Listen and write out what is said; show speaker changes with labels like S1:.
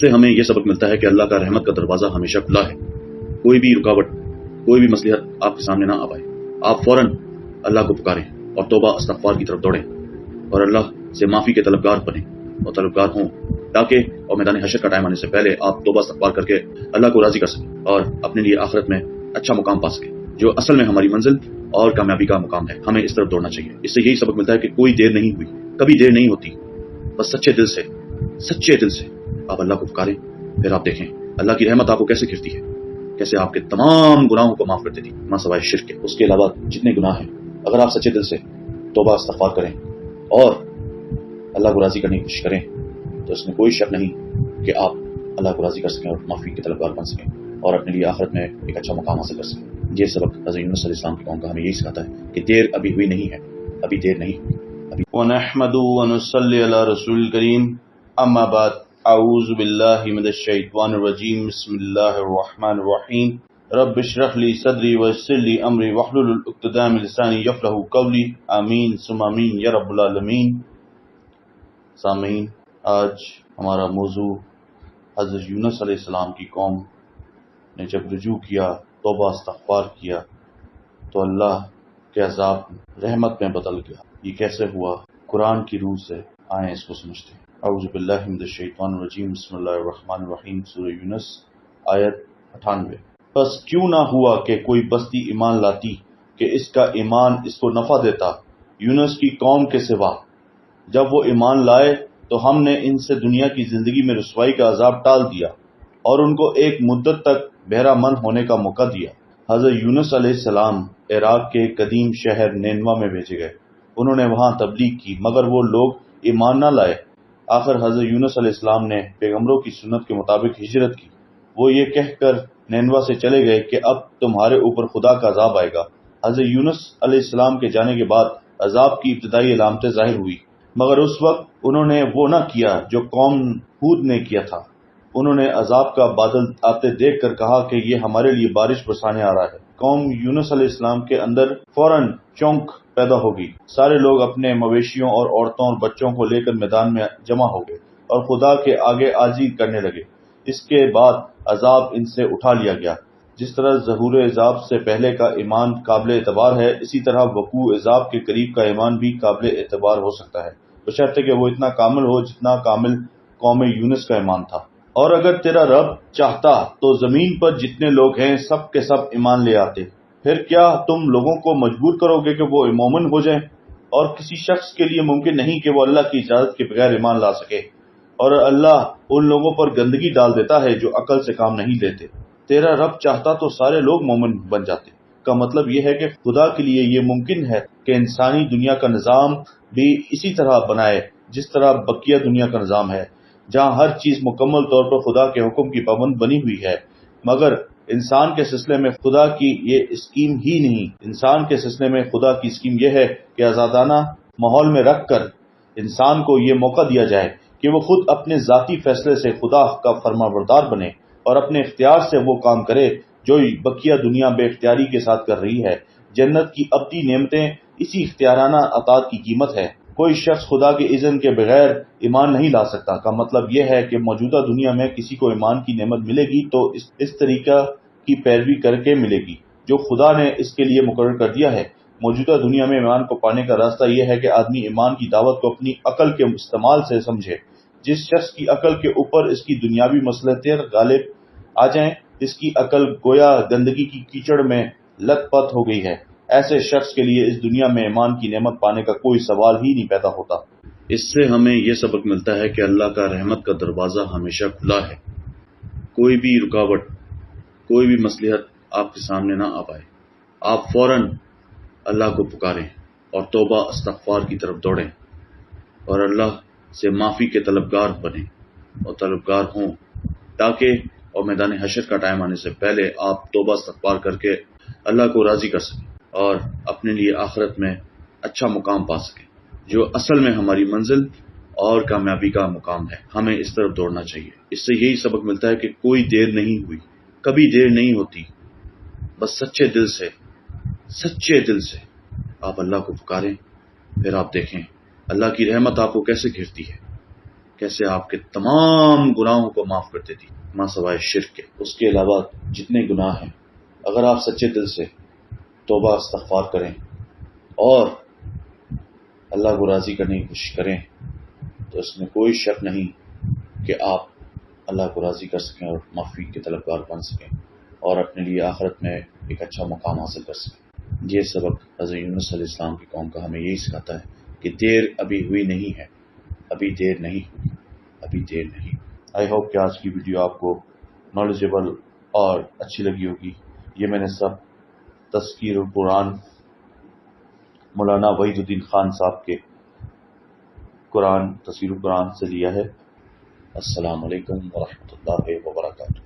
S1: سے ہمیں یہ سبق ملتا ہے کہ اللہ کا رحمت کا دروازہ ہمیشہ کھلا ہے۔ کوئی بھی رکاوٹ، کوئی بھی مصلحت آپ کے سامنے نہ آ پائے، آپ فوراً اللہ کو پکاریں اور توبہ استغفار کی طرف دوڑیں اور اللہ سے معافی کے طلبگار بنیں اور طلبگار ہوں، تاکہ اور میدان حشر کا ٹائم آنے سے پہلے آپ توبہ استغفار کر کے اللہ کو راضی کر سکیں اور اپنے لیے آخرت میں اچھا مقام پا سکیں، جو اصل میں ہماری منزل اور کامیابی کا مقام ہے۔ ہمیں اس طرف دوڑنا چاہیے۔ اس سے یہی سبق ملتا ہے کہ کوئی دیر نہیں ہوئی، کبھی دیر نہیں ہوتی، بس سچے دل سے آپ اللہ کو پکاریں، پھر آپ دیکھیں اللہ کی رحمت آپ کو کیسے گرتی ہے، کیسے آپ کے تمام گناہوں کو معاف کر دیتی، ماں سوائے شرک کے۔ اس کے علاوہ جتنے گناہ ہیں، اگر آپ سچے دل سے توبہ استغفار کریں اور اللہ کو راضی کرنے کی کوشش کریں تو اس میں کوئی شک نہیں کہ آپ اللہ کو راضی کر سکیں اور معافی کے طلبگار بن سکیں اور اپنے لیے آخرت میں ایک اچھا مقام حاصل کر سکیں۔ یہ سبق حضرت یونس علیہ السلام کی قوم کا ہمیں یہی سکھاتا ہے کہ دیر ابھی ہوئی نہیں ہے، ابھی دیر نہیں ہوئی۔
S2: وَنَحْمَدُهُ وَنُصَلِّي عَلَى رَسُولِ الْكَرِيمِ أَمَّا بَعْدُ أَعُوذُ بِاللَّهِ مِنَ الشَّيْطَانِ الرَّجِيمِ بِسْمِ اللَّهِ الرَّحْمَنِ الرَّحِيمِ رَبِّ اشْرَحْ لِي صَدْرِي وَيَسِّرْ لِي أَمْرِي وَاحْلُلْ عُقْدَةً مِنْ لِسَانِي يَفْقَهُوا قَوْلِي آمین ثم آمین یا رب العالمین۔ سامعین، آج ہمارا موضوع حضرت یونس علیہ السلام کی قوم نے جب رجوع کیا، توبہ استغفار کیا تو اللہ کے عذاب رحمت میں بدل گیا۔ یہ کیسے ہوا؟ قرآن کی روح سے آئیں اس کو سمجھتے ہیں۔ اعوذ باللہ من الشیطان الرجیم، بسم اللہ الرحمن الرحیم، سورہ یونس آیت 98۔ بس کیوں نہ ہوا کہ کوئی بستی ایمان لاتی کہ اس کا ایمان اس کو نفع دیتا یونس کی قوم کے سوا۔ جب وہ ایمان لائے تو ہم نے ان سے دنیا کی زندگی میں رسوائی کا عذاب ٹال دیا اور ان کو ایک مدت تک بہرہ مند ہونے کا موقع دیا۔ حضرت یونس علیہ السلام عراق کے قدیم شہر نینوا میں بھیجے گئے۔ انہوں نے وہاں تبلیغ کی مگر وہ لوگ ایمان نہ لائے۔ آخر حضرت یونس علیہ السلام نے پیغمبروں کی سنت کے مطابق ہجرت کی۔ وہ یہ کہہ کر نینوا سے چلے گئے کہ اب تمہارے اوپر خدا کا عذاب آئے گا۔ حضرت یونس علیہ السلام کے جانے کے بعد عذاب کی ابتدائی علامتیں ظاہر ہوئی، مگر اس وقت انہوں نے وہ نہ کیا جو قوم ہود نے کیا تھا۔ انہوں نے عذاب کا بادل آتے دیکھ کر کہا کہ یہ ہمارے لیے بارش برسانے آ رہا ہے۔ قوم یونس علیہ السلام کے اندر فوراً چونک پیدا ہو گئی۔ سارے لوگ اپنے مویشیوں اور عورتوں اور بچوں کو لے کر میدان میں جمع ہو گئے اور خدا کے آگے عاجزی کرنے لگے۔ اس کے بعد عذاب ان سے اٹھا لیا گیا۔ جس طرح ظہور عذاب سے پہلے کا ایمان قابل اعتبار ہے، اسی طرح وقوع عذاب کے قریب کا ایمان بھی قابل اعتبار ہو سکتا ہے، بشرطے کہ وہ اتنا کامل ہو جتنا کامل قوم یونس کا ایمان تھا۔ اور اگر تیرا رب چاہتا تو زمین پر جتنے لوگ ہیں سب کے سب ایمان لے آتے، پھر کیا تم لوگوں کو مجبور کرو گے کہ وہ مومن ہو جائیں؟ اور کسی شخص کے لیے ممکن نہیں کہ وہ اللہ کی اجازت کے بغیر ایمان لا سکے، اور اللہ ان لوگوں پر گندگی ڈال دیتا ہے جو عقل سے کام نہیں لیتے۔ تیرا رب چاہتا تو سارے لوگ مومن بن جاتے۔ کا مطلب یہ ہے کہ خدا کے لیے یہ ممکن ہے کہ انسانی دنیا کا نظام بھی اسی طرح بنائے جس طرح بقیہ دنیا کا نظام ہے، جہاں ہر چیز مکمل طور پر خدا کے حکم کی پابند بنی ہوئی ہے، مگر انسان کے سلسلے میں خدا کی یہ اسکیم ہی نہیں۔ انسان کے سلسلے میں خدا کی اسکیم یہ ہے کہ آزادانہ ماحول میں رکھ کر انسان کو یہ موقع دیا جائے کہ وہ خود اپنے ذاتی فیصلے سے خدا کا فرمانبردار بنے اور اپنے اختیار سے وہ کام کرے جو بقیہ دنیا بے اختیاری کے ساتھ کر رہی ہے۔ جنت کی ابدی نعمتیں اسی اختیارانہ اطاعت کی قیمت ہے۔ کوئی شخص خدا کے اذن کے بغیر ایمان نہیں لا سکتا۔ کا مطلب یہ ہے کہ موجودہ دنیا میں کسی کو ایمان کی نعمت ملے گی تو اس طریقہ کی پیروی کر کے ملے گی جو خدا نے اس کے لیے مقرر کر دیا ہے۔ موجودہ دنیا میں ایمان کو پانے کا راستہ یہ ہے کہ آدمی ایمان کی دعوت کو اپنی عقل کے استعمال سے سمجھے۔ جس شخص کی عقل کے اوپر اس کی دنیاوی مصلحتیں غالب آ جائیں، اس کی عقل گویا گندگی کی کیچڑ میں لت پت ہو گئی ہے۔ ایسے شخص کے لیے اس دنیا میں ایمان کی نعمت پانے کا کوئی سوال ہی نہیں پیدا ہوتا۔
S1: اس سے ہمیں یہ سبق ملتا ہے کہ اللہ کا رحمت کا دروازہ ہمیشہ کھلا ہے۔ کوئی بھی رکاوٹ، کوئی بھی مصلحت آپ کے سامنے نہ آ پائے، آپ فوراً اللہ کو پکاریں اور توبہ استغفار کی طرف دوڑیں اور اللہ سے معافی کے طلبگار بنیں اور طلبگار ہوں، تاکہ اور میدان حشر کا ٹائم آنے سے پہلے آپ توبہ استغفار کر کے اللہ کو راضی کر سکیں اور اپنے لیے آخرت میں اچھا مقام پا سکیں، جو اصل میں ہماری منزل اور کامیابی کا مقام ہے۔ ہمیں اس طرف دوڑنا چاہیے۔ اس سے یہی سبق ملتا ہے کہ کوئی دیر نہیں ہوئی، کبھی دیر نہیں ہوتی، بس سچے دل سے آپ اللہ کو پکاریں، پھر آپ دیکھیں اللہ کی رحمت آپ کو کیسے گھرتی ہے، کیسے آپ کے تمام گناہوں کو معاف کر دیتی ماں سوائے شرک کے۔ اس کے علاوہ جتنے گناہ ہیں اگر آپ سچے دل سے توبہ استغفار کریں اور اللہ کو راضی کرنے کی کوشش کریں تو اس میں کوئی شک نہیں کہ آپ اللہ کو راضی کر سکیں اور معافی کے طلبگار بن سکیں اور اپنے لیے آخرت میں ایک اچھا مقام حاصل کر سکیں۔ یہ سبق حضرت یونس علیہ السلام کی قوم کا ہمیں یہی سکھاتا ہے کہ دیر ابھی ہوئی نہیں ہے، ابھی دیر نہیں ہوئی، ابھی دیر نہیں۔ آئی ہوپ کہ آج کی ویڈیو آپ کو نالجیبل اور اچھی لگی ہوگی۔ یہ میں نے سب تذکیر القرآن مولانا وحید الدین خان صاحب کے تذکیر القرآن سے لیا ہے۔ السلام علیکم ورحمۃ اللہ وبرکاتہ۔